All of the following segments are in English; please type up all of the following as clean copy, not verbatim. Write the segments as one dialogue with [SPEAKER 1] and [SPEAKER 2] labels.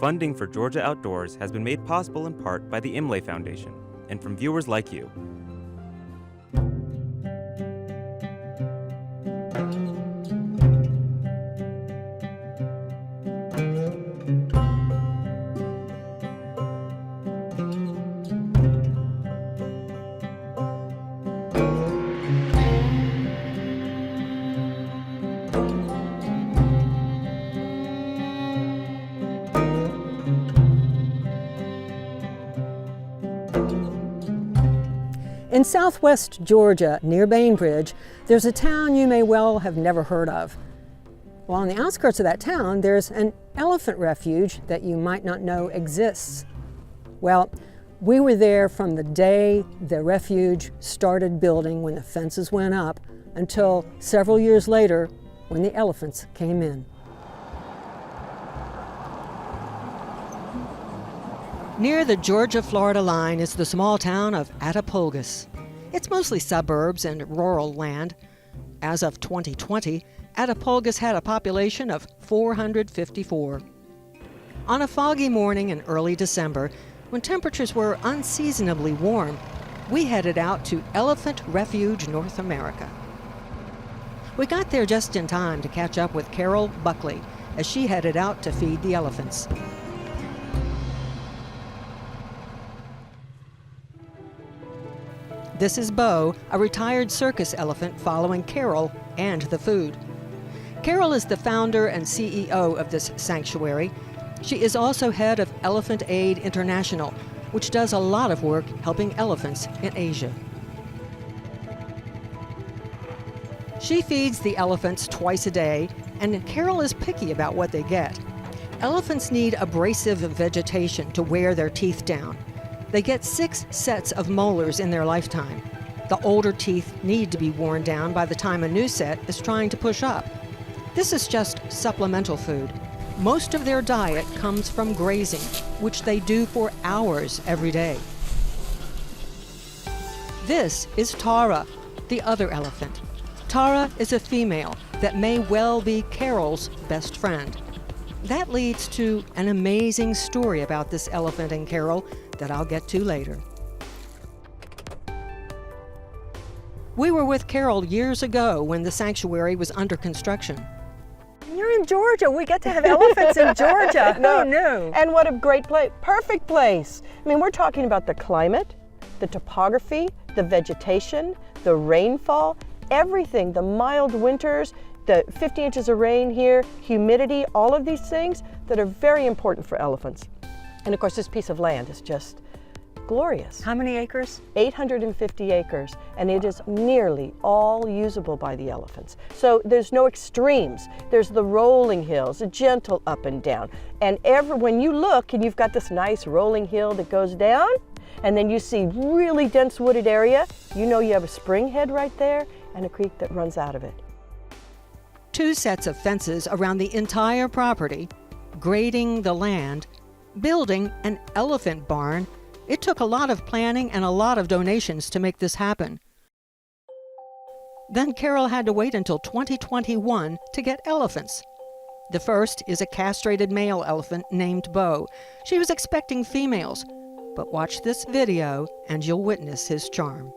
[SPEAKER 1] Funding for Georgia Outdoors has been made possible in part by the Imlay Foundation and from viewers like you.
[SPEAKER 2] In southwest Georgia, near Bainbridge, there's a town you may well have never heard of. Well, on the outskirts of that town, there's an elephant refuge that you might not know exists. Well, we were there from the day the refuge started building when the fences went up until several years later when the elephants came in. Near the Georgia-Florida line is the small town of Attapulgos. It's mostly suburbs and rural land. As of 2020, Attapulgos had a population of 454. On a foggy morning in early December, when temperatures were unseasonably warm, we headed out to Elephant Refuge, North America. We got there just in time to catch up with Carol Buckley as she headed out to feed the elephants. This is Beau, a retired circus elephant following Carol and the food. Carol is the founder and CEO of this sanctuary. She is also head of Elephant Aid International, which does a lot of work helping elephants in Asia. She feeds the elephants twice a day, and Carol is picky about what they get. Elephants need abrasive vegetation to wear their teeth down. They get 6 sets of molars in their lifetime. The older teeth need to be worn down by the time a new set is trying to push up. This is just supplemental food. Most of their diet comes from grazing, which they do for hours every day. This is Tarra, the other elephant. Tarra is a female that may well be Carol's best friend. That leads to an amazing story about this elephant and Carol that I'll get to later. We were with Carol years ago when the sanctuary was under construction.
[SPEAKER 3] You're in Georgia. We get to have elephants in Georgia. Who knew?
[SPEAKER 4] And what a great place, perfect place. I mean, we're talking about the climate, the topography, the vegetation, the rainfall, everything, the mild winters, the 50 inches of rain here, humidity, all of these things that are very important for elephants. And of course, this piece of land is just glorious.
[SPEAKER 3] How many acres?
[SPEAKER 4] 850 acres, and it is nearly all usable by the elephants. So there's no extremes. There's the rolling hills, a gentle up and down. And when you look and you've got this nice rolling hill that goes down, and then you see really dense wooded area, you know you have a spring head right there and a creek that runs out of it.
[SPEAKER 2] 2 sets of fences around the entire property, grading the land, building an elephant barn. It took a lot of planning and a lot of donations to make this happen. Then Carol had to wait until 2021 to get elephants. The first is a castrated male elephant named Beau. She was expecting females, but watch this video and you'll witness his charm.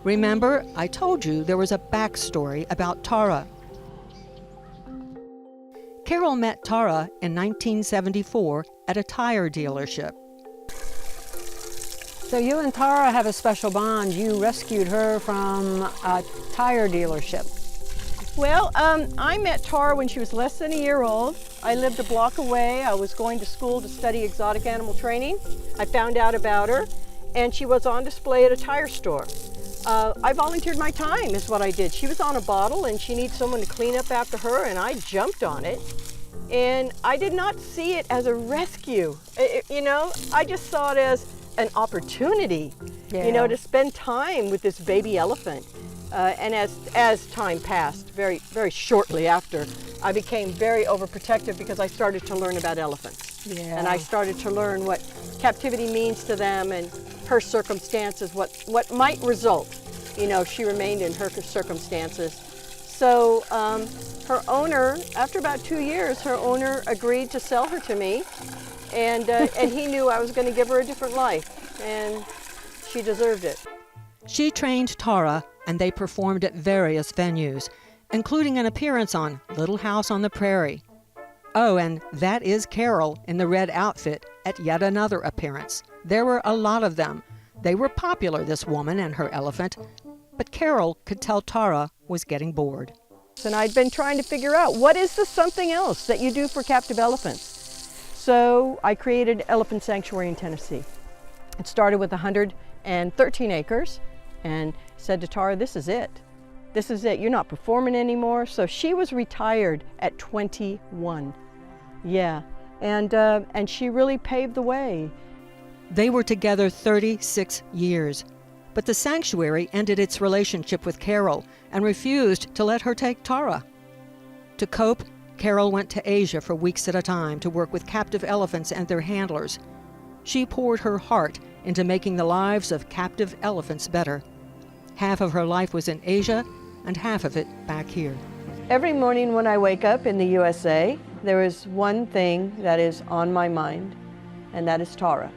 [SPEAKER 2] Remember, I told you there was a backstory about Tarra. Carol met Tarra in 1974 at a tire dealership. So you and Tarra have a special bond. You rescued her from a tire dealership.
[SPEAKER 4] Well, I met Tarra when she was less than a year old. I lived a block away. I was going to school to study exotic animal training. I found out about her, and she was on display at a tire store. I volunteered my time is what I did. She was on a bottle and she needed someone to clean up after her, and I jumped on it. And I did not see it as a rescue. I just saw it as an opportunity, to spend time with this baby elephant. And as time passed, very, very shortly after, I became very overprotective because I started to learn about elephants.
[SPEAKER 3] Yeah.
[SPEAKER 4] And I started to learn what captivity means to them and her circumstances, what might result. You know, she remained in her circumstances. So her owner, after about 2 years, her owner agreed to sell her to me. And he knew I was going to give her a different life. And she deserved it.
[SPEAKER 2] She trained Tarra, and they performed at various venues, including an appearance on Little House on the Prairie. Oh, and that is Carol in the red outfit at yet another appearance. There were a lot of them. They were popular, this woman and her elephant, but Carol could tell Tarra was getting bored.
[SPEAKER 4] And I'd been trying to figure out, what is the something else that you do for captive elephants? So I created Elephant Sanctuary in Tennessee. It started with 113 acres and said to Tarra, this is it. This is it. You're not performing anymore. So she was retired at 21. Yeah, and she really paved the way.
[SPEAKER 2] They were together 36 years, but the sanctuary ended its relationship with Carol and refused to let her take Tarra. To cope, Carol went to Asia for weeks at a time to work with captive elephants and their handlers. She poured her heart into making the lives of captive elephants better. Half of her life was in Asia and half of it back here.
[SPEAKER 4] Every morning when I wake up in the USA, there is one thing that is on my mind, and that is Tarra.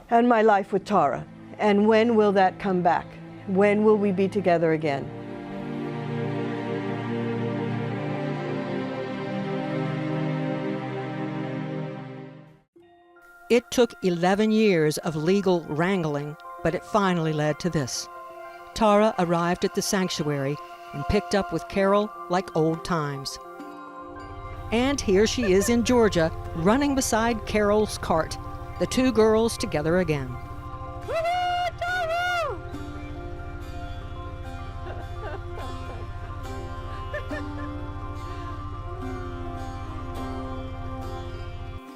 [SPEAKER 4] And my life with Tarra. And when will that come back? When will we be together again?
[SPEAKER 2] It took 11 years of legal wrangling, but it finally led to this. Tarra arrived at the sanctuary and picked up with Carol like old times. And here she is in Georgia, running beside Carol's cart, the two girls together again.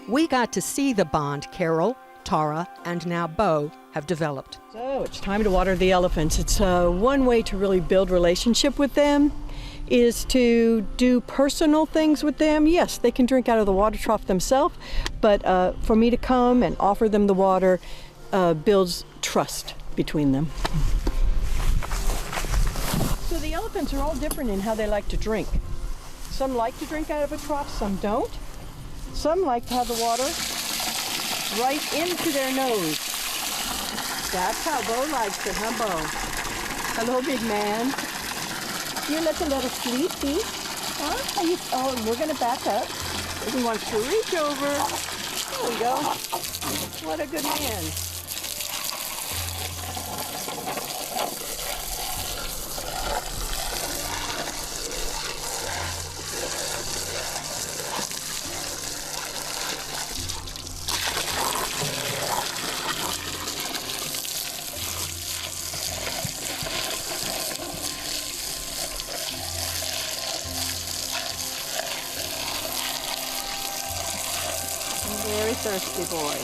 [SPEAKER 2] We got to see the bond Carol, Tarra, and now Beau have developed.
[SPEAKER 4] So it's time to water the elephants. It's one way to really build relationship with them is to do personal things with them. Yes, they can drink out of the water trough themselves, but for me to come and offer them the water builds trust between them. So the elephants are all different in how they like to drink. Some like to drink out of a trough, some don't. Some like to have the water right into their nose. That's how Beau likes it, huh, Beau? Hello, big man. You're like a little sleepy. Huh? Oh, we're going to back up. He wants to reach over. There we go. What a good man. Very thirsty boy.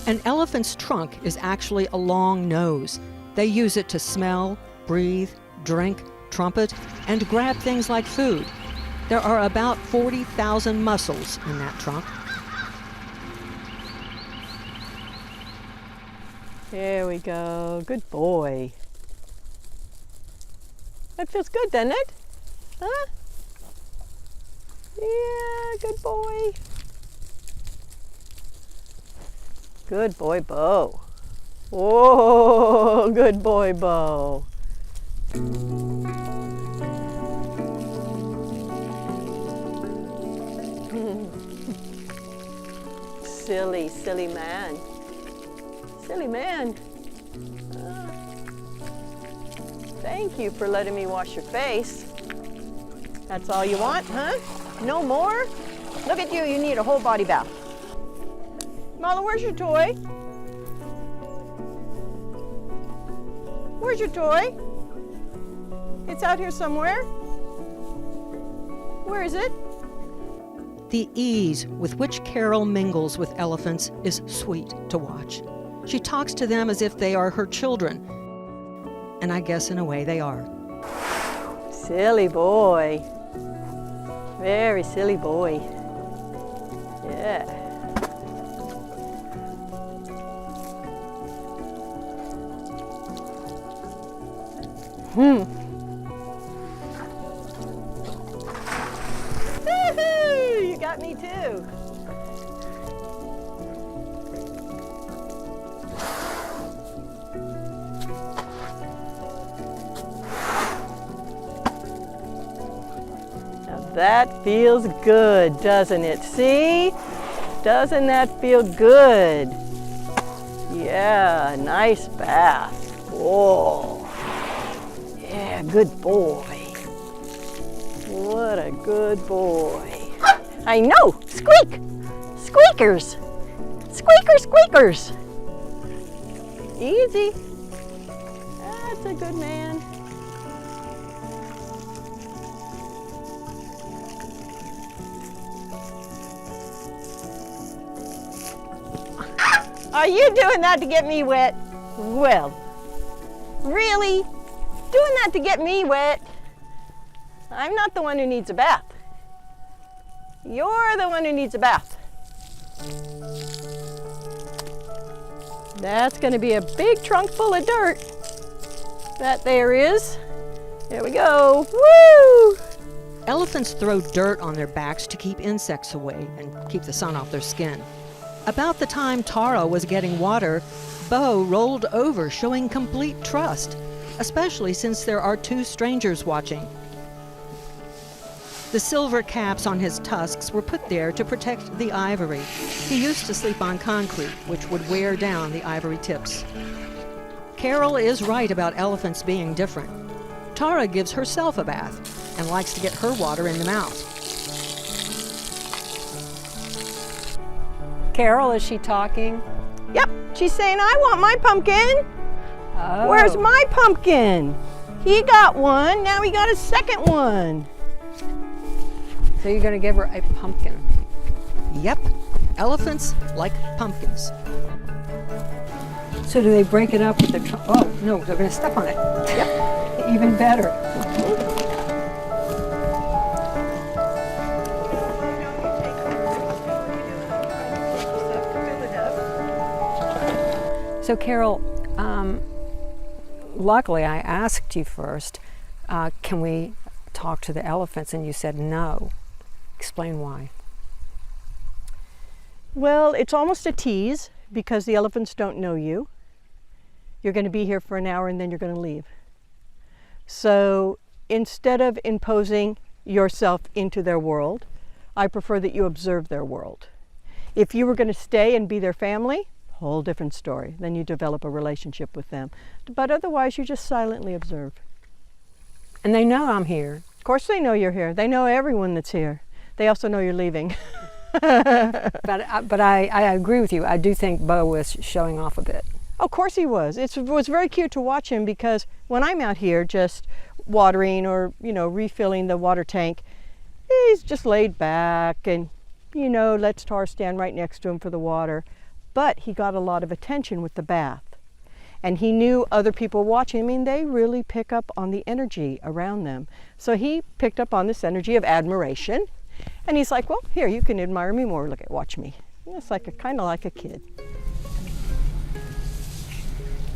[SPEAKER 2] An elephant's trunk is actually a long nose. They use it to smell, breathe, drink, trumpet, and grab things like food. There are about 40,000 muscles in that trunk.
[SPEAKER 4] There we go. Good boy. That feels good, doesn't it? Huh? Yeah, good boy. Good boy, Beau. Whoa, good boy, Beau. Silly, silly man. Silly man. Thank you for letting me wash your face. That's all you want, huh? No more? Look at you, you need a whole body bath. Mala, where's your toy? Where's your toy? It's out here somewhere. Where is it?
[SPEAKER 2] The ease with which Carol mingles with elephants is sweet to watch. She talks to them as if they are her children, and I guess in a way they are.
[SPEAKER 4] Silly boy. Very silly boy. Yeah. Woo-hoo! You got me too. That feels good, doesn't it? See? Doesn't that feel good? Yeah, nice bath. Whoa. Yeah, good boy. What a good boy. I know! Squeak! Squeakers! Squeakers, squeakers! Easy. That's a good man. Are you doing that to get me wet? Well, really? Doing that to get me wet? I'm not the one who needs a bath. You're the one who needs a bath. That's going to be a big trunk full of dirt. That there is. There we go. Woo!
[SPEAKER 2] Elephants throw dirt on their backs to keep insects away and keep the sun off their skin. About the time Tarra was getting water, Beau rolled over, showing complete trust, especially since there are two strangers watching. The silver caps on his tusks were put there to protect the ivory. He used to sleep on concrete, which would wear down the ivory tips. Carol is right about elephants being different. Tarra gives herself a bath and likes to get her water in the mouth.
[SPEAKER 3] Carol, is she talking?
[SPEAKER 4] Yep, she's saying, I want my pumpkin.
[SPEAKER 3] Oh.
[SPEAKER 4] Where's my pumpkin? He got one, now he got a second one.
[SPEAKER 3] So you're going to give her a pumpkin.
[SPEAKER 2] Yep, elephants like pumpkins.
[SPEAKER 3] So do they break it up with the trunk? Oh, no, they're going to step on it. Yep, even better. So Carol, luckily I asked you first, can we talk to the elephants? And you said no. Explain why.
[SPEAKER 4] Well, it's almost a tease because the elephants don't know you. You're going to be here for an hour and then you're going to leave. So instead of imposing yourself into their world, I prefer that you observe their world. If you were going to stay and be their family, whole different story. Then you develop a relationship with them. But otherwise, you just silently observe.
[SPEAKER 3] And they know I'm here.
[SPEAKER 4] Of course they know you're here. They know everyone that's here. They also know you're leaving.
[SPEAKER 3] But I agree with you. I do think Beau was showing off a bit.
[SPEAKER 4] Of course he was. It was very cute to watch him because when I'm out here just watering or, refilling the water tank, he's just laid back and, lets Tarra stand right next to him for the water. But he got a lot of attention with the bath. And he knew other people watching. I mean, they really pick up on the energy around them. So he picked up on this energy of admiration. And he's like, well, here, you can admire me more. Watch me. It's kind of like a kid.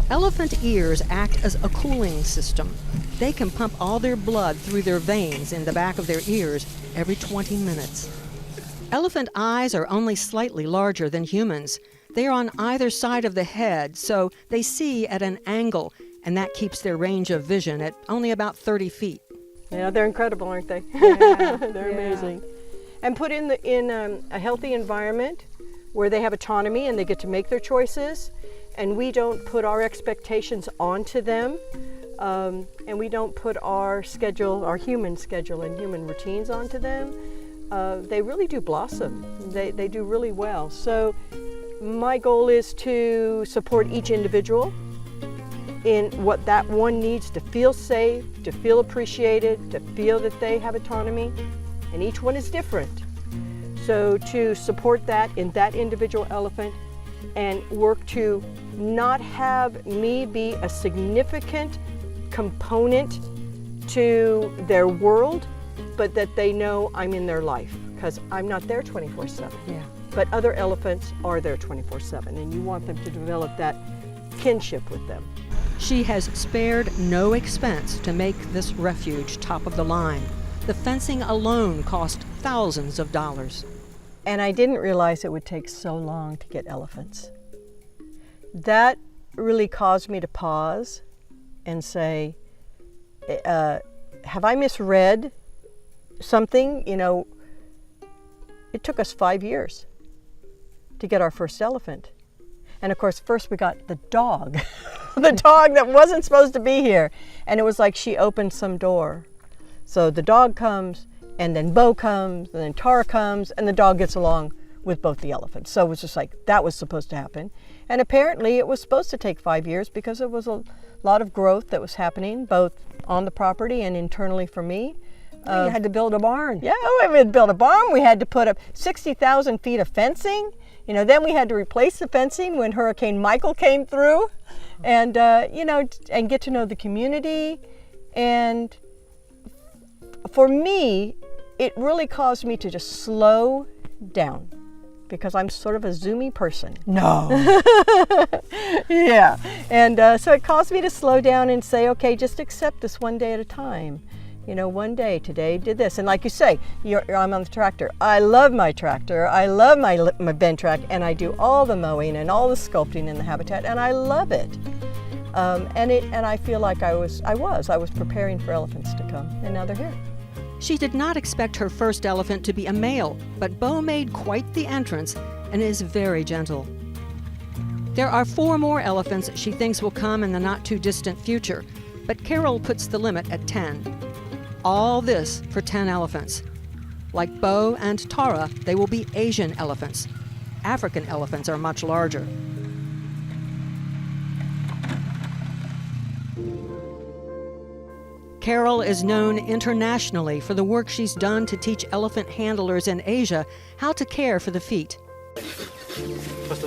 [SPEAKER 2] Elephant ears act as a cooling system. They can pump all their blood through their veins in the back of their ears every 20 minutes. Elephant eyes are only slightly larger than humans. They are on either side of the head, so they see at an angle, and that keeps their range of vision at only about 30 feet.
[SPEAKER 4] Yeah, they're incredible, aren't they?
[SPEAKER 3] Yeah,
[SPEAKER 4] they're amazing. And put in a healthy environment where they have autonomy and they get to make their choices, and we don't put our expectations onto them, and we don't put our human schedule and human routines onto them. They really do blossom. They do really well. So my goal is to support each individual in what that one needs to feel safe, to feel appreciated, to feel that they have autonomy, and each one is different. So to support that in that individual elephant and work to not have me be a significant component to their world, but that they know I'm in their life, because I'm not there 24/7.
[SPEAKER 3] Yeah.
[SPEAKER 4] But other elephants are there 24/7, and you want them to develop that kinship with them.
[SPEAKER 2] She has spared no expense to make this refuge top of the line. The fencing alone cost thousands of dollars.
[SPEAKER 4] And I didn't realize it would take so long to get elephants. That really caused me to pause and say, have I misread something? You know, it took us 5 years to get our first elephant. And of course, first we got the dog, the dog that wasn't supposed to be here. And it was like she opened some door. So the dog comes, and then Beau comes, and then Tarra comes, and the dog gets along with both the elephants. So it was just like, that was supposed to happen. And apparently it was supposed to take 5 years because there was a lot of growth that was happening, both on the property and internally for me.
[SPEAKER 3] You had to build a barn.
[SPEAKER 4] Yeah, we had to build a barn. We had to put up 60,000 feet of fencing. You know, then we had to replace the fencing when Hurricane Michael came through, and you know, and get to know the community. And for me, it really caused me to just slow down, because I'm sort of a zoomy person.
[SPEAKER 3] No.
[SPEAKER 4] Yeah, and so it caused me to slow down and say, okay, just accept this one day at a time. You know, one day, today did this. And like you say, I'm on the tractor. I love my tractor. I love my bend track, and I do all the mowing and all the sculpting in the habitat, and I love it. And I feel like I was preparing for elephants to come, and now they're here.
[SPEAKER 2] She did not expect her first elephant to be a male, but Beau made quite the entrance and is very gentle. There are 4 more elephants she thinks will come in the not-too-distant future, but Carol puts the limit at 10. All this for 10 elephants. Like Beau and Tarra, they will be Asian elephants. African elephants are much larger. Carol is known internationally for the work she's done to teach elephant handlers in Asia how to care for the feet.
[SPEAKER 4] Let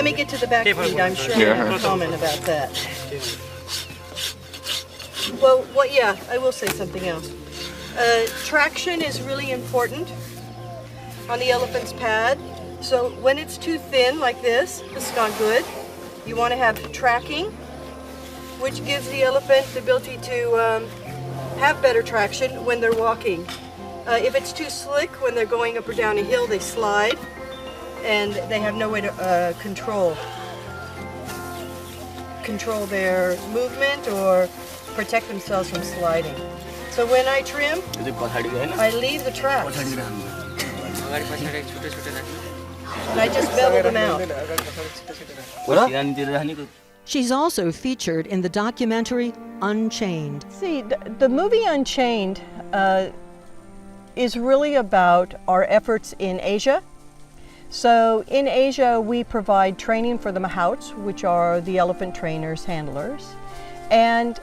[SPEAKER 4] me get to the back feet. I'm sure you have a comment about that. Well, yeah, I will say something else. Traction is really important on the elephant's pad. So when it's too thin like this is not good. You want to have tracking, which gives the elephant the ability to have better traction when they're walking. If it's too slick, when they're going up or down a hill, they slide, and they have no way to control their movement or protect themselves from sliding. So when I trim, I leave the tracks. And I just bevel them out.
[SPEAKER 2] She's also featured in the documentary Unchained.
[SPEAKER 4] See, the movie Unchained is really about our efforts in Asia. So in Asia, we provide training for the mahouts, which are the elephant trainers, handlers. And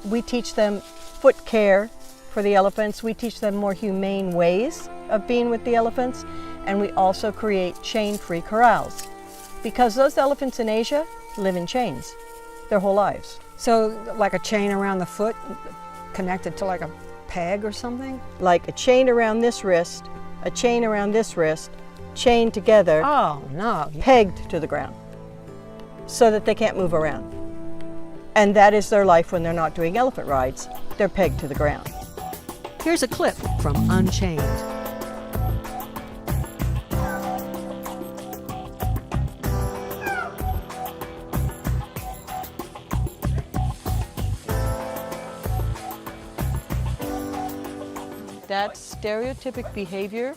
[SPEAKER 4] we teach them foot care for the elephants. We teach them more humane ways of being with the elephants. And we also create chain-free corrals, because those elephants in Asia live in chains their whole lives.
[SPEAKER 3] So like a chain around the foot connected to like a peg or something?
[SPEAKER 4] Like a chain around this wrist, a chain around this wrist, chained together,
[SPEAKER 3] Oh, no.
[SPEAKER 4] pegged to the ground, so that they can't move around. And that is their life when they're not doing elephant rides. They're pegged to the ground.
[SPEAKER 2] Here's a clip from Unchained.
[SPEAKER 4] That stereotypic behavior,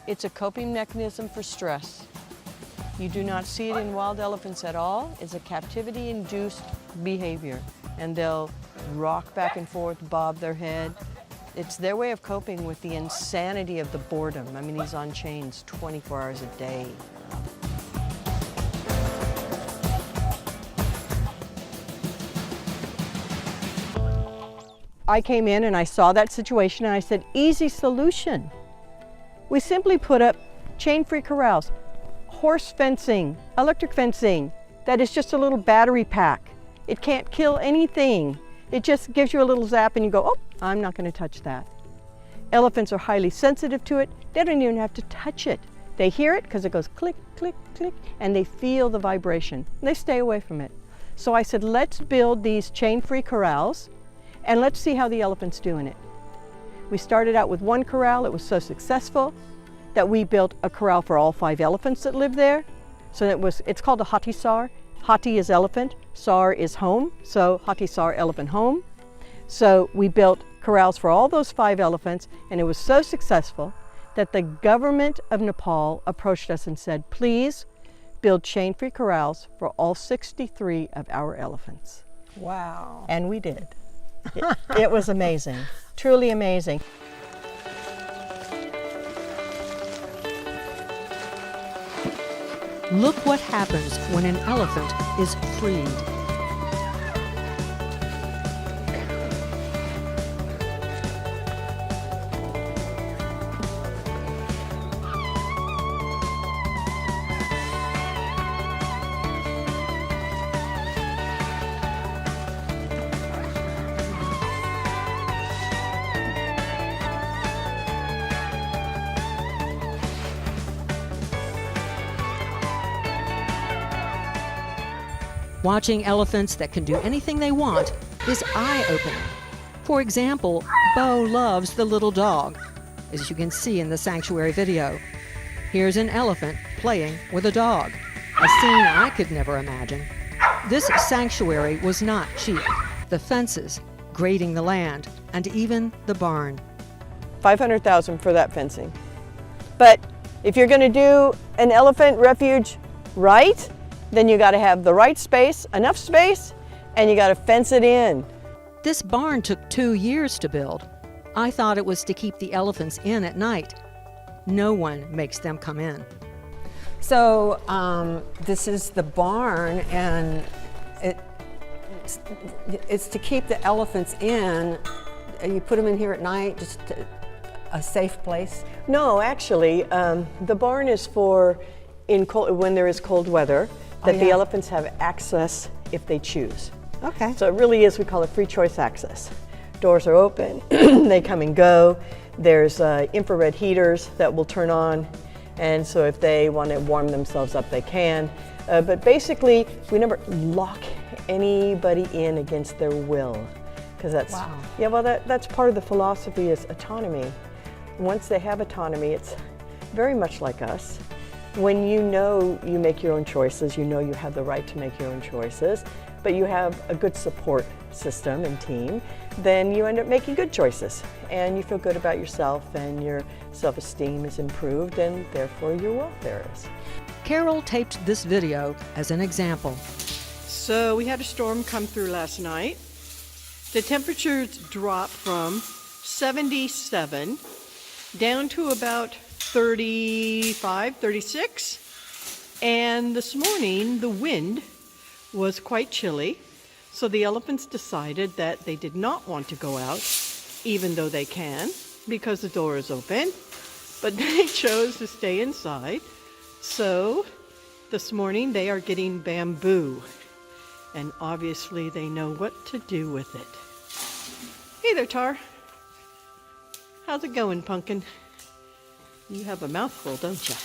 [SPEAKER 4] it's a coping mechanism for stress. You do not see it in wild elephants at all. It's a captivity-induced behavior. And they'll rock back and forth, bob their head. It's their way of coping with the insanity of the boredom. I mean, he's on chains 24 hours a day. I came in and I saw that situation and I said, easy solution. We simply put up chain-free corrals, horse fencing, electric fencing, that is just a little battery pack. It can't kill anything. It just gives you a little zap and you go, oh, I'm not going to touch that. Elephants are highly sensitive to it. They don't even have to touch it. They hear it because it goes click, click, click, and they feel the vibration. And they stay away from it. So I said, let's build these chain-free corrals and let's see how the elephants do in it. We started out with one corral. It was so successful that we built a corral for all 5 elephants that live there. So it's called a hati sar. Hati is elephant, sar is home, so hati sar, elephant home. So we built corrals for all those 5 elephants, and it was so successful that the government of Nepal approached us and said, please build chain-free corrals for all 63 of our elephants.
[SPEAKER 3] Wow.
[SPEAKER 4] And we did. It was amazing, truly amazing.
[SPEAKER 2] Look what happens when an elephant is freed. Watching elephants that can do anything they want is eye-opening. For example, Beau loves the little dog, as you can see in the sanctuary video. Here's an elephant playing with a dog, a scene I could never imagine. This sanctuary was not cheap. The fences, grading the land, and even the barn.
[SPEAKER 4] $500,000 for that fencing. But if you're going to do an elephant refuge right, then you got to have the right space, enough space, and you got to fence it in.
[SPEAKER 2] This barn took 2 years to build. I thought it was to keep the elephants in at night. No one makes them come in.
[SPEAKER 3] So this is the barn, and it's to keep the elephants in. You put them in here at night, just a safe place?
[SPEAKER 4] No, actually, the barn is for when there is cold weather, that the elephants have access if they choose.
[SPEAKER 3] Okay.
[SPEAKER 4] So it really is, we call it free choice access. Doors are open, they come and go. There's infrared heaters that will turn on, and so if they want to warm themselves up, they can. But basically, we never lock anybody in against their will, because that's that's part of the philosophy is autonomy. Once they have autonomy, it's very much like us. When you know you make your own choices, you know you have the right to make your own choices, but you have a good support system and team, then you end up making good choices, and you feel good about yourself, and your self-esteem is improved, and therefore your welfare is.
[SPEAKER 2] Carol taped this video as an example.
[SPEAKER 4] So we had a storm come through last night. The temperatures dropped from 77 down to about 35, 36. And this morning, the wind was quite chilly. So the elephants decided that they did not want to go out, even though they can, because the door is open. But they chose to stay inside. So this morning, they are getting bamboo. And obviously, they know what to do with it. Hey there, Tar. How's it going, Pumpkin? You have a mouthful, don't you?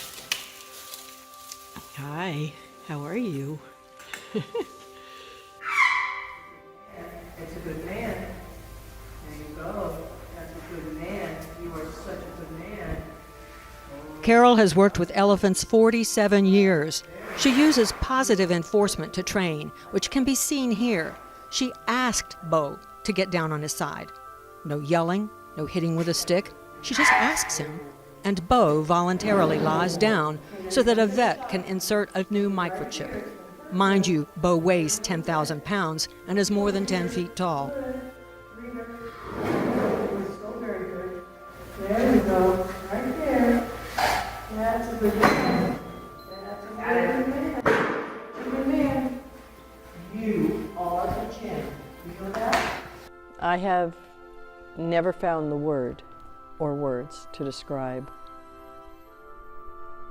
[SPEAKER 4] Hi, how are you? It's a good man. There you go. That's a good man. You are such a good man.
[SPEAKER 2] Carol has worked with elephants 47 years. She uses positive enforcement to train, which can be seen here. She asked Beau to get down on his side. No yelling, no hitting with a stick. She just asks him. And Beau voluntarily lies down so that a vet can insert a new microchip. Mind you, Beau weighs 10,000 pounds and is more than 10 feet tall.
[SPEAKER 4] There you go, right there. That's a good man. That's a good man. That's a good man. You are the champ. You know that? I have never found the word or words to describe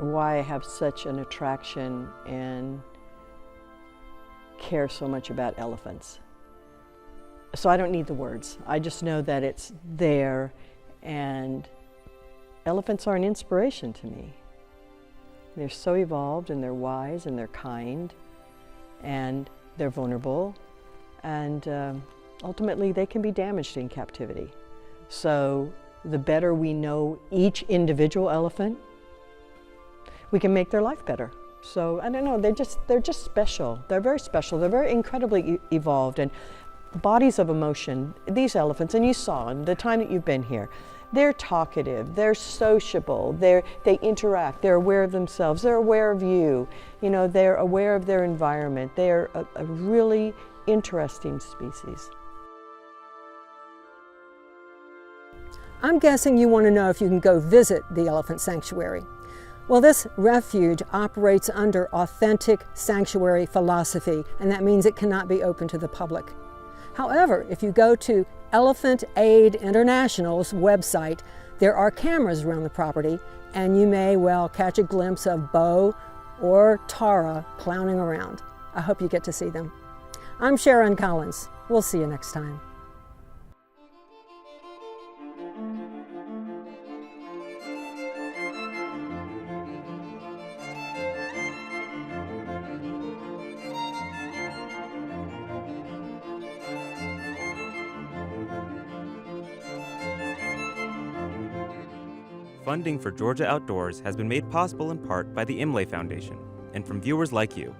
[SPEAKER 4] why I have such an attraction and care so much about elephants. So I don't need the words. I just know that it's there, and elephants are an inspiration to me. They're so evolved, and they're wise, and they're kind, and they're vulnerable, and ultimately they can be damaged in captivity. So the better we know each individual elephant, we can make their life better. So I don't know, they're just special. They're very special. They're very incredibly evolved, and bodies of emotion. These elephants, and you saw in the time that you've been here, they're talkative, they're sociable, they interact, they're aware of themselves, they're aware of you. You know, they're aware of their environment. They're a really interesting species.
[SPEAKER 3] I'm guessing you want to know if you can go visit the elephant sanctuary. Well, this refuge operates under authentic sanctuary philosophy, and that means it cannot be open to the public. However, if you go to Elephant Aid International's website, there are cameras around the property, and you may well catch a glimpse of Beau or Tarra clowning around. I hope you get to see them. I'm Sharon Collins. We'll see you next time.
[SPEAKER 1] Funding for Georgia Outdoors has been made possible in part by the Imlay Foundation and from viewers like you.